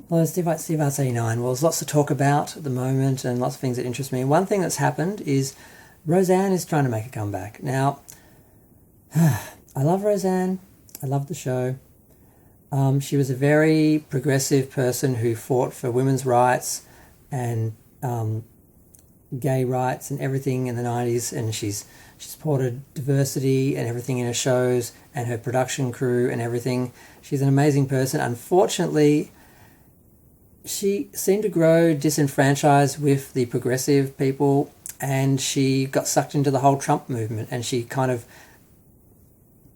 Hello, Steve Arts 89. Well, there's lots to talk about at the moment and lots of things that interest me. One thing that's happened is Roseanne is trying to make a comeback. Now, I love Roseanne. I love the show. She was a very progressive person who fought for women's rights and gay rights and everything in the 90s, and she supported diversity and everything in her shows and her production crew and everything. She's an amazing person. Unfortunately, she seemed to grow disenfranchised with the progressive people, and she got sucked into the whole Trump movement, and she kind of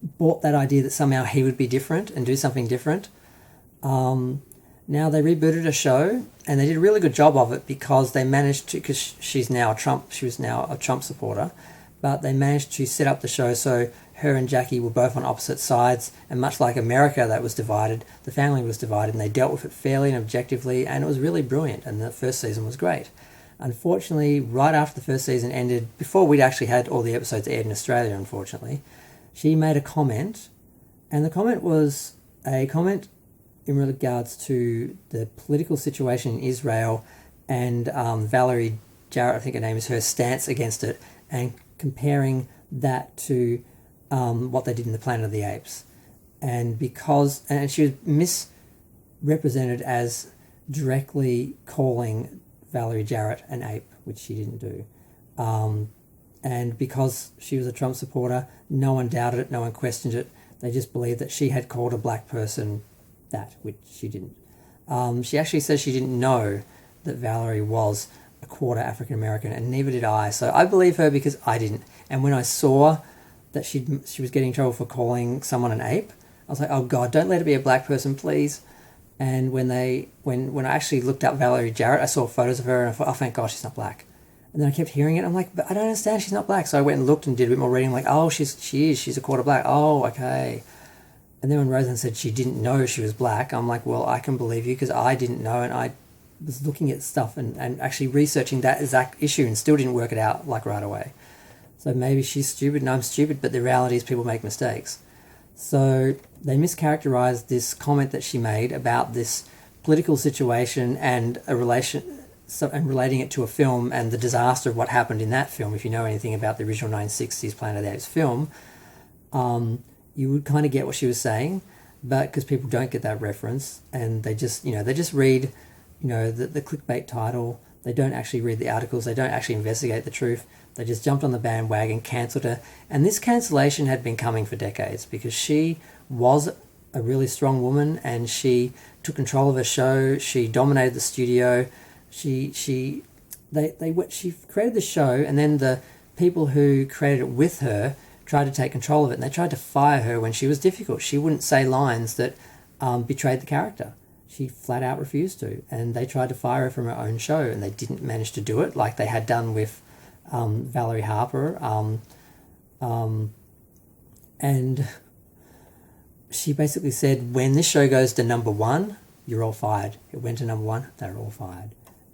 bought that idea that somehow he would be different and do something different. Now they rebooted a show, and they did a really good job of it because they managed to, because she was now a Trump supporter, but they managed to set up the show so her and Jackie were both on opposite sides, and much like America that was divided, the family was divided, and they dealt with it fairly and objectively, and it was really brilliant, and the first season was great. Unfortunately, right after the first season ended, before we'd actually had all the episodes aired in Australia, unfortunately, she made a comment, and the comment was a comment in regards to the political situation in Israel and Valerie Jarrett, I think her name is, her stance against it, and comparing that to what they did in the Planet of the Apes. And she was misrepresented as directly calling Valerie Jarrett an ape, which she didn't do. And because she was a Trump supporter, no one doubted it, no one questioned it. They just believed that she had called a black person that, which she didn't. She actually says she didn't know that Valerie was a quarter African American, and neither did I. So I believe her because I didn't. And when I saw that she was getting in trouble for calling someone an ape, I was like, oh God, don't let it be a black person, please. And when I actually looked up Valerie Jarrett, I saw photos of her and I thought, oh, thank God she's not black. And then I kept hearing it. I'm like, but I don't understand. She's not black. So I went and looked and did a bit more reading. I'm like, oh, she's a quarter black. Oh, okay. And then when Roseanne said she didn't know she was black, I'm like, well, I can believe you because I didn't know, and I was looking at stuff and actually researching that exact issue and still didn't work it out like right away. So maybe she's stupid and I'm stupid, but the reality is people make mistakes. So they mischaracterized this comment that she made about this political situation and relating it to a film and the disaster of what happened in that film. If you know anything about the original 1960s Planet of the Apes film, you would kind of get what she was saying, but because people don't get that reference and they just read, the clickbait title. They don't actually read the articles. They don't actually investigate the truth. They just jumped on the bandwagon, cancelled her. And this cancellation had been coming for decades because she was a really strong woman and she took control of her show. She dominated the studio. She created the show, and then the people who created it with her tried to take control of it, and they tried to fire her when she was difficult. She wouldn't say lines that betrayed the character. She flat out refused to, and they tried to fire her from her own show, and they didn't manage to do it like they had done with Valerie Harper. And she basically said, when this show goes to number one, you're all fired. It went to number one, they're all fired.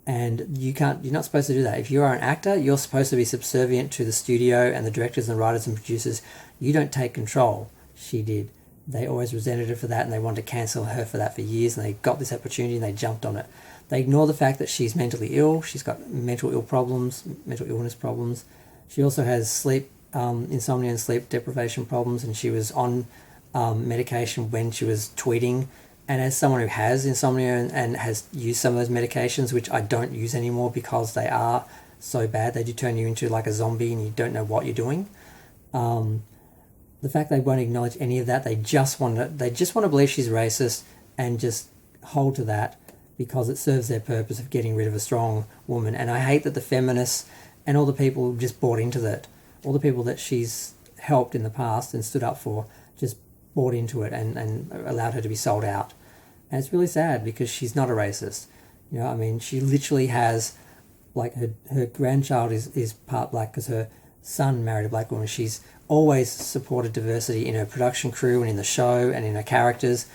And you're not supposed to do that. If you are an actor, you're supposed to be subservient to the studio and the directors and writers and producers. You don't take control. She did. They always resented her for that, and they wanted to cancel her for that for years, and they got this opportunity and they jumped on it. They ignore the fact that she's mentally ill. She's got mental illness problems. She also has sleep insomnia and sleep deprivation problems, and she was on medication when she was tweeting. And as someone who has insomnia and has used some of those medications, which I don't use anymore because they are so bad, they do turn you into like a zombie and you don't know what you're doing. The fact they won't acknowledge any of that, they just want to believe she's racist and just hold to that because it serves their purpose of getting rid of a strong woman. And I hate that the feminists and all the people just bought into that. All the people that she's helped in the past and stood up for just bought into it and allowed her to be sold out. And it's really sad because she's not a racist. She literally has, like, her grandchild is part black because her son married a black woman. She's always supported diversity in her production crew and in the show and in her characters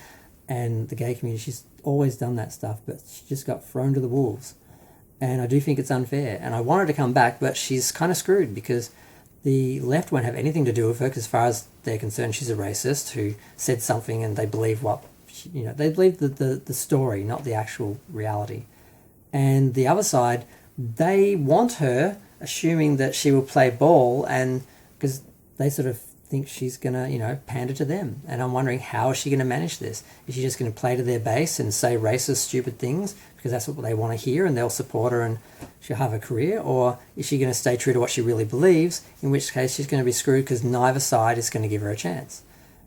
and the gay community. She's always done that stuff, but she just got thrown to the wolves. And I do think it's unfair. And I want her to come back, but she's kind of screwed because the left won't have anything to do with her because as far as they're concerned, she's a racist who said something and they believe what they believe the story, not the actual reality. And the other side, they want her, assuming that she will play ball, and because they sort of think she's going to, pander to them. And I'm wondering, how is she going to manage this? Is she just going to play to their base and say racist, stupid things because that's what they want to hear and they'll support her and she'll have a career? Or is she going to stay true to what she really believes, in which case she's going to be screwed because neither side is going to give her a chance?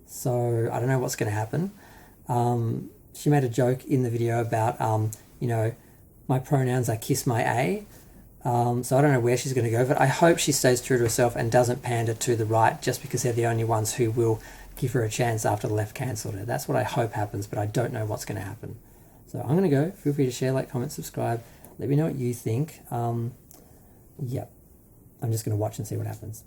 So I don't know what's going to happen. She made a joke in the video about, my pronouns are kiss my A. So I don't know where she's going to go, but I hope she stays true to herself and doesn't pander to the right just because they're the only ones who will give her a chance after the left cancelled her. That's what I hope happens, but I don't know what's going to happen. So I'm going to go. Feel free to share, like, comment, subscribe. Let me know what you think. I'm just going to watch and see what happens.